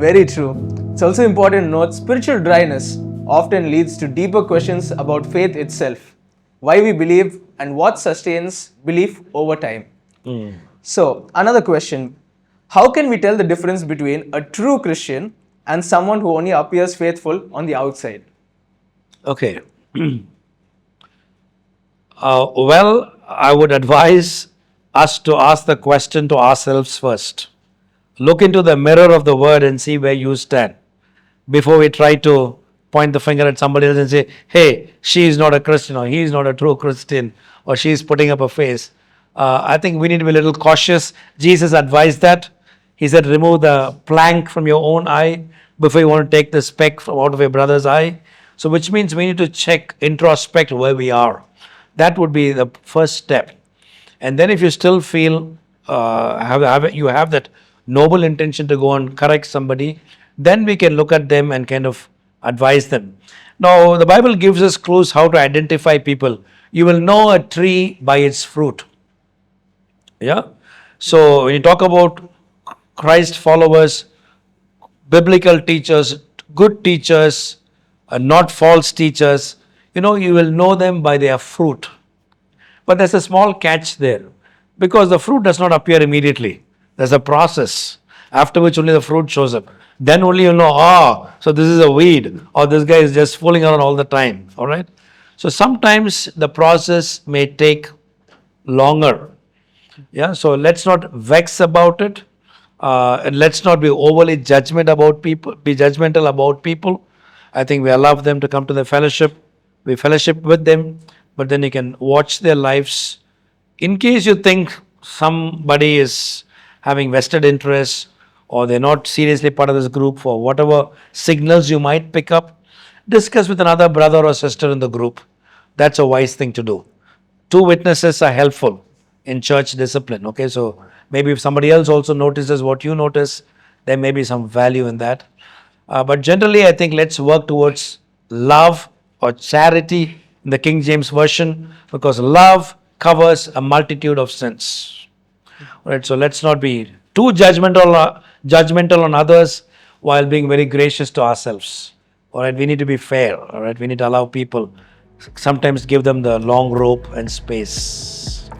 Very true. It's also important to note spiritual dryness often leads to deeper questions about faith itself, why we believe, and what sustains belief over time. So, another question: how can we tell the difference between a true Christian and someone who only appears faithful on the outside? Okay. Well, I would advise us to ask the question to ourselves first. Look into the mirror of the word and see where you stand before we try to point the finger at somebody else and say, hey, she is not a Christian, or he is not a true Christian, or she is putting up a face. I think we need to be a little cautious. Jesus advised that. He said, remove the plank from your own eye before you want to take the speck from out of your brother's eye. So, which means we need to check, introspect where we are. That would be the first step. And then if you still feel you have that noble intention to go and correct somebody, then we can look at them and kind of advise them. Now, the Bible gives us clues how to identify people. You will know a tree by its fruit. Yeah. So when you talk about Christ followers, biblical teachers, good teachers, not false teachers, you will know them by their fruit. But there's a small catch there, because the fruit does not appear immediately. There's a process after which only the fruit shows up. Then only you know, so this is a weed, or this guy is just fooling around all the time. All right. So sometimes the process may take longer. Yeah. So let's not vex about it, and let's not be overly judgmental about people. I think we allow them to come to the fellowship. We fellowship with them, but then you can watch their lives. In case you think somebody is having vested interests, or they're not seriously part of this group, for whatever signals you might pick up, discuss with another brother or sister in the group. That's a wise thing to do. Two witnesses are helpful in church discipline. Okay, so maybe if somebody else also notices what you notice, there may be some value in that. But generally, I think let's work towards love or charity in the King James Version, because love covers a multitude of sins. All right, so let's not be too judgmental on others while being very gracious to ourselves. All right, we need to be fair. All right, we need to allow people, sometimes give them the long rope and space.